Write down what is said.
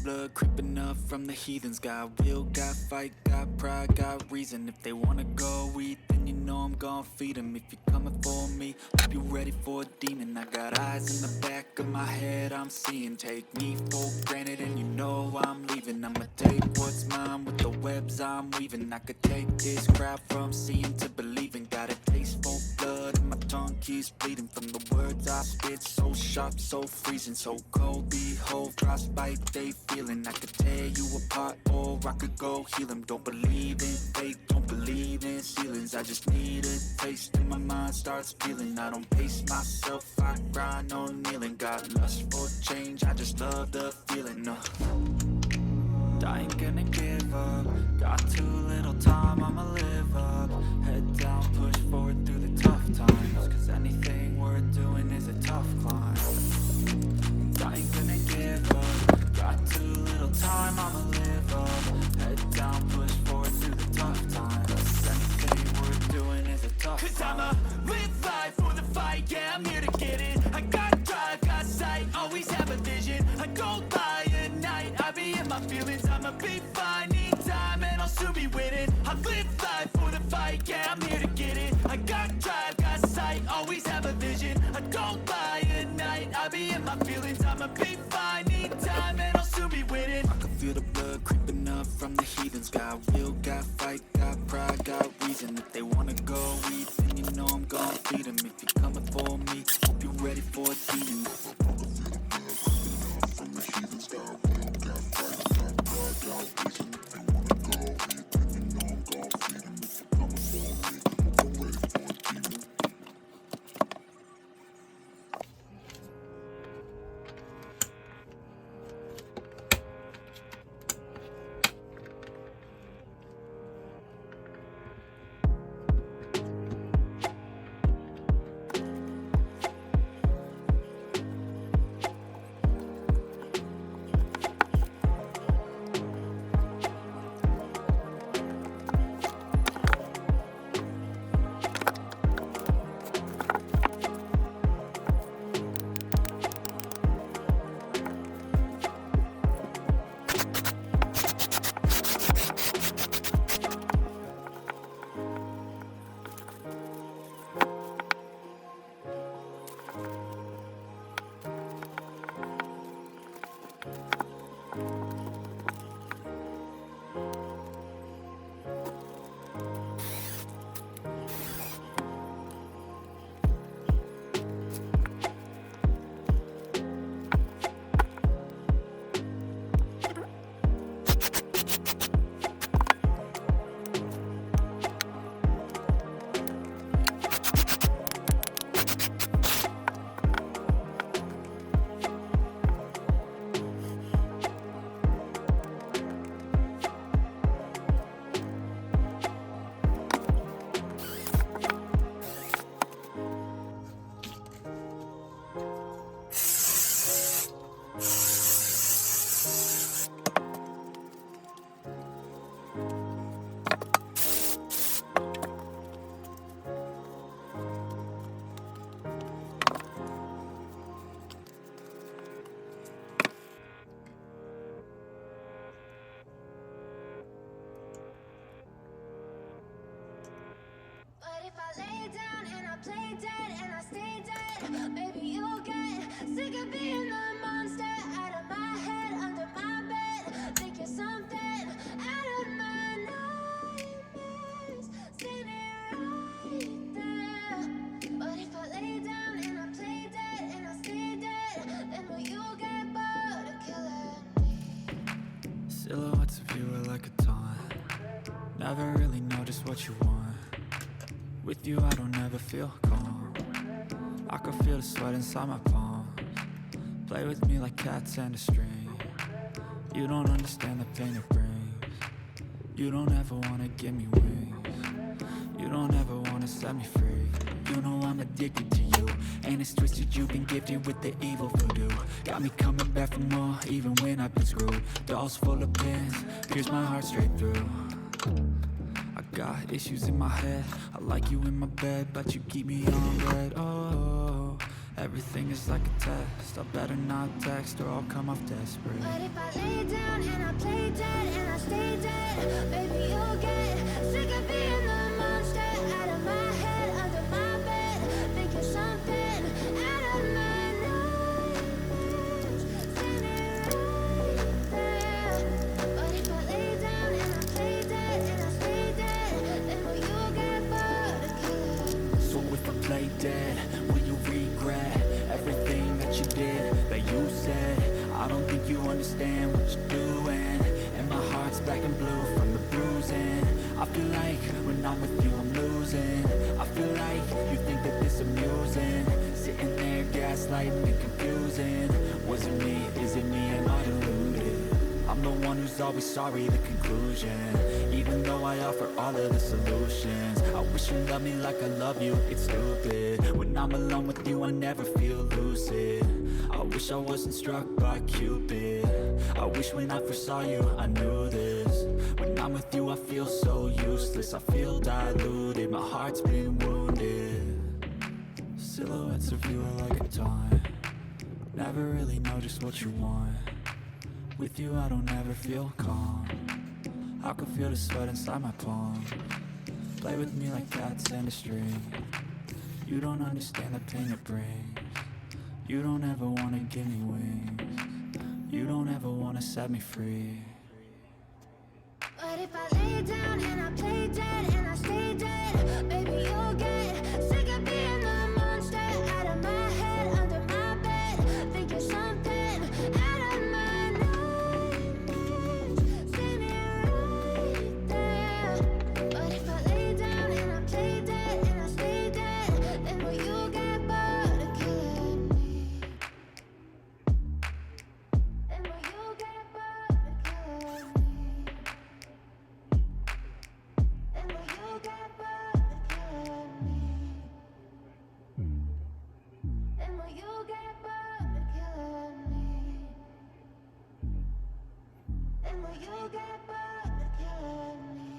blood creeping up from the heathens. Got will, got fight, got pride, got reason. If they wanna go eat, then you know I'm gon' feed them. If you're coming for me, hope you're ready for a demon. I got eyes in the back of my head, I'm seeing. Take me for granted and you know I'm leaving. I'ma take what's mine with the webs I'm weaving. I could take this crowd from seeing to believing. Got a taste for blood and my tongue keeps bleeding. From the words I spit, so sharp, so freezing, so cold. Behold, frostbite they feeling. I could tear you apart or I could go heal them. Don't believe in fate, don't believe in ceilings. I just need a taste and my mind starts feeling. I don't pace myself, I grind on kneeling. Got lust for change, I just love the feeling. I ain't gonna give up. Got too little time, I'ma live up. Head down, push forward through the tough times. Cause anything worth doing is a tough climb. I ain't gonna give up. Got too little time, I'ma live up. Head down, push forward through the tough times. Cause anything worth doing is a tough climb. Cause I'ma live life for the fight, yeah, I'm here to get it. I got drive, got sight, always have a vision. I don't lie at night, I be in my feelings. I'ma be fine, need time, and I'll soon be winning. I live life for the fight, yeah, I'm here to get it. I got drive, got sight, always have a vision. I don't lie at night, I be in my feelings. I'ma be fine, need time, and I'll soon be winning. I can feel the blood creeping up from the heathens. Got will, got fight, got pride, got reason. If they wanna go eat, then you know I'm gon' feed them. If you're coming for me, hope you're ready for a demon. From the heathens, got will, got fight, got pride, got reason. If they wanna go eat, then you know I'm gon' feed them. If you're coming for me, hope you're ready for a demon. Maybe you'll get sick of being the monster out of my head, under my bed. Think you're something out of my nightmares, standing right there. But if I lay down and I play dead and I stay dead, then will you get bored of killing me? Silhouettes of you are like a taunt. Never really know just what you want. With you I don't ever feel calm. I can feel the sweat inside my palms. Play with me like cats and a string. You don't understand the pain it brings. You don't ever wanna give me wings. You don't ever wanna set me free. You know I'm addicted to you, and it's twisted. You've been gifted with the evil voodoo. Got me coming back for more, even when I've been screwed. Dolls full of pins, pierce my heart straight through. I got issues in my head. I like you in my bed, but you keep me on red. Oh, Everything is like a test. I better not text or I'll come off desperate. But if I lay down and I play dead and I stay dead, baby, you'll get sick of being the monster out of my head, under my bed, thinking something out of my nightmares, standing right there. But if I lay down and I play dead and I stay dead, then will you get bored of killing? So if I play dead, will you regret everything that you did, that you said? I don't think you understand what you're doing, and my heart's black and blue from the bruising. I feel like when I'm with you I'm losing. I feel like you think that this amusing, sitting there gaslighting and confusing. Was it me? Is it me? Am I deluded? I'm the one who's always sorry, the conclusion. Even though I offer all of the solutions, I wish you loved me like I love you, it's stupid. When I'm alone with you I never feel lucid. I wish I wasn't struck by Cupid. I wish when I first saw you I knew this. When I'm with you I feel so useless, I feel diluted, my heart's been wounded. Silhouettes of you are like a taunt. Never really know just what you want. With you I don't ever feel calm. I can feel the sweat inside my palm. Play with me like cats and a string. You don't understand the pain it brings. You don't ever wanna give me wings. You don't ever wanna set me free. But if I lay down and I play dead and I stay dead, baby, you'll get sick of being the monster out of my head, under my bed, thinking something out of my nightmares, standing right there. But if I lay down and I play dead and I stay dead, then will you get bored of killing me? Then will you get bored of killing me? And will you get bored of killing me? And will you get bored of killing me? And will you get bored of killing me?